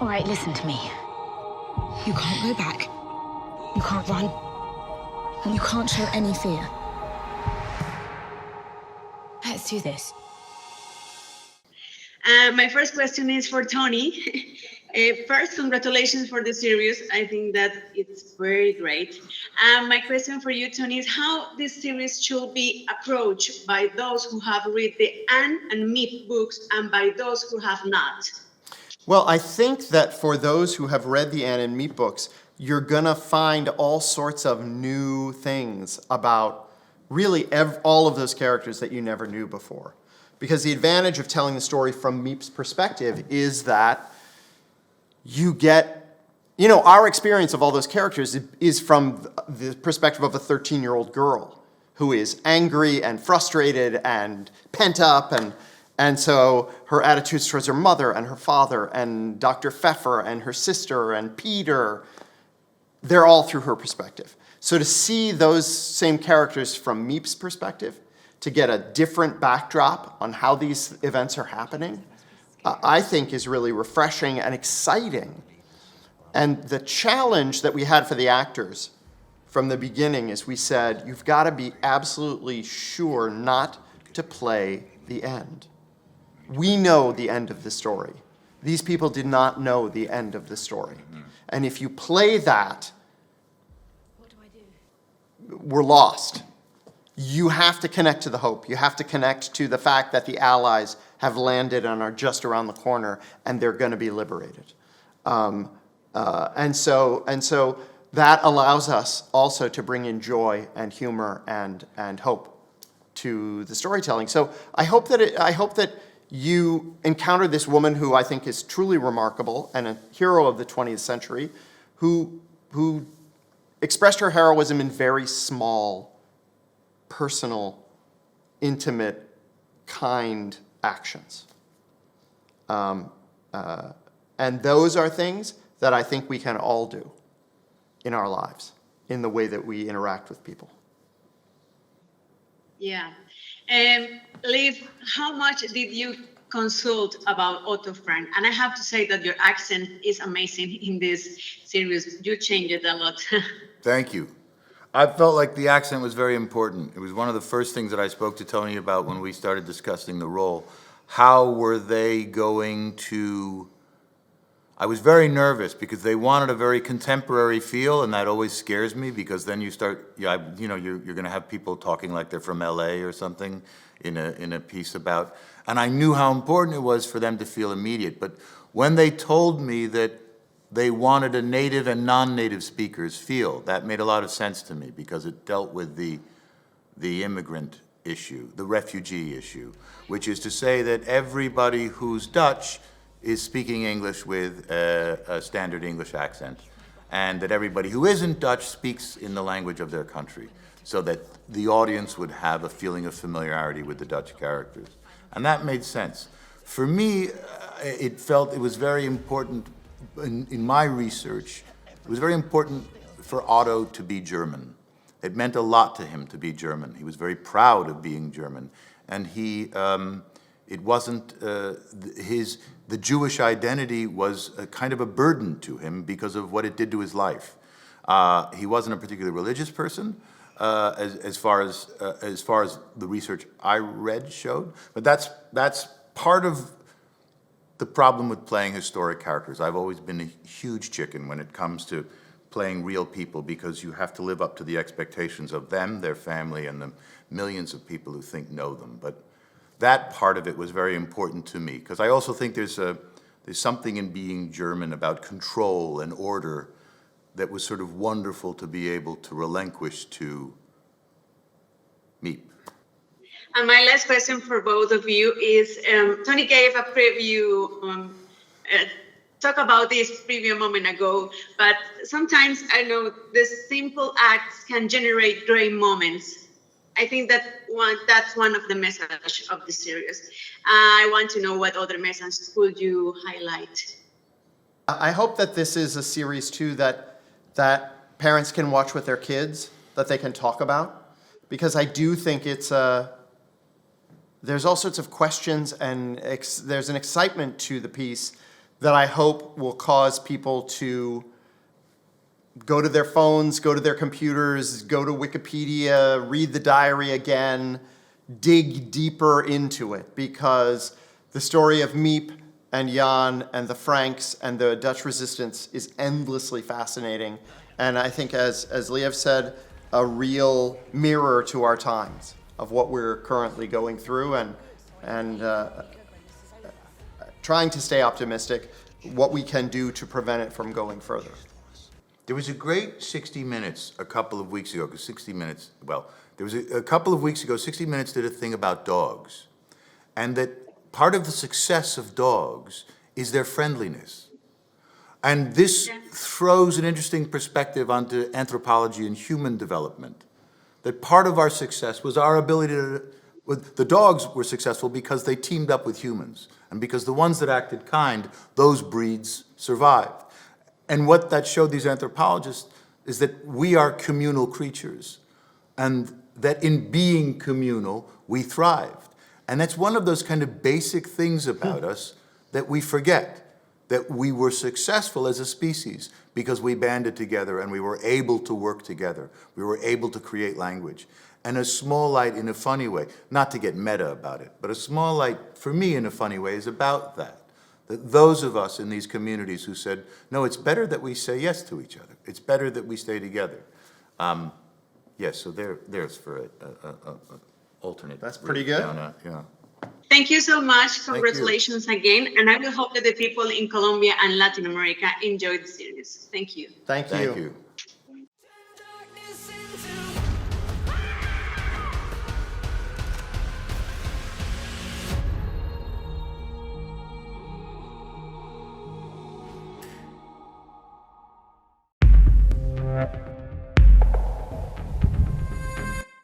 All right, listen to me. You can't go back. You can't run. And you can't show any fear. Let's do this. My first question is for Tony. First, congratulations for the series. I think that it's very great. My question for you, Tony, is how this series should be approached by those who have read the Anne and Miep books and by those who have not. Well, I think that for those who have read the Anne and Miep books, you're going to find all sorts of new things about really all of those characters that you never knew before. Because the advantage of telling the story from Miep's perspective is that you get, our experience of all those characters is from the perspective of a 13-year-old girl who is angry and frustrated and pent up, and so her attitudes towards her mother and her father and Dr. Pfeffer and her sister and Peter, they're all through her perspective. So to see those same characters from Miep's perspective, to get a different backdrop on how these events are happening, I think is really refreshing and exciting. And the challenge that we had for the actors from the beginning is we said, you've got to be absolutely sure not to play the end. We know the end of the story. These people did not know the end of the story. And if you play that, we're lost. You have to connect to the hope. You have to connect to the fact that the Allies have landed and are just around the corner, and they're going to be liberated. And so that allows us also to bring in joy and humor and hope to the storytelling. So I hope that you encounter this woman who I think is truly remarkable and a hero of the 20th century, who expressed her heroism in very small, personal, intimate, kind actions. And those are things that I think we can all do in our lives, in the way that we interact with people. Yeah. Liev, how much did you consult about Otto Frank? And I have to say that your accent is amazing in this series. You changed it a lot. Thank you. I felt like the accent was very important. It was one of the first things that I spoke to Tony about when we started discussing the role. How were they going to... I was very nervous because they wanted a very contemporary feel, and that always scares me because then you start, you're going to have people talking like they're from LA or something in a piece about... And I knew how important it was for them to feel immediate. But when they told me that they wanted a native and non-native speakers feel, that made a lot of sense to me because it dealt with the immigrant issue, the refugee issue, which is to say that everybody who's Dutch is speaking English with a standard English accent, and that everybody who isn't Dutch speaks in the language of their country, so that the audience would have a feeling of familiarity with the Dutch characters. And that made sense. For me, it was very important in my research. It was very important for Otto to be German. It meant a lot to him to be German. He was very proud of being German. And it wasn't, the Jewish identity was a kind of a burden to him because of what it did to his life. He wasn't a particularly religious person, as far as the research I read showed. But that's part of the problem with playing historic characters. I've always been a huge chicken when it comes to playing real people because you have to live up to the expectations of them, their family, and the millions of people who know them. But that part of it was very important to me because I also think there's something in being German about control and order that was sort of wonderful to be able to relinquish to Miep. And my last question for both of you is, Tony gave a preview, talk about this preview a moment ago, but sometimes I know the simple acts can generate great moments. I think that's one of the messages of the series. I want to know what other messages could you highlight? I hope that this is a series too that parents can watch with their kids, that they can talk about, because I do think there's all sorts of questions and there's an excitement to the piece that I hope will cause people to go to their phones, go to their computers, go to Wikipedia, read the diary again, dig deeper into it, because the story of Miep and Jan and the Franks and the Dutch resistance is endlessly fascinating. And I think, as Liev said, a real mirror to our times of what we're currently going through, and trying to stay optimistic, what we can do to prevent it from going further. There was a great 60 Minutes a couple of weeks ago, because 60 Minutes, well, there was a couple of weeks ago, 60 Minutes did a thing about dogs. And that part of the success of dogs is their friendliness. And this throws an interesting perspective onto anthropology and human development. That part of our success was our ability to, the dogs were successful because they teamed up with humans. And because the ones that acted kind, those breeds survived. And what that showed these anthropologists is that we are communal creatures, and that in being communal, we thrived. And that's one of those kind of basic things about us that we forget, that we were successful as a species because we banded together and we were able to work together. We were able to create language. And a small light in a funny way, not to get meta about it, but a small light for me in a funny way is about that. That those of us in these communities who said, no, it's better that we say yes to each other. It's better that we stay together. Yes, so there's for an alternate. That's pretty route good. down, yeah. Thank you so much. you. Congratulations again. And I will hope that the people in Colombia and Latin America enjoy the series. Thank you. Thank you. Thank you.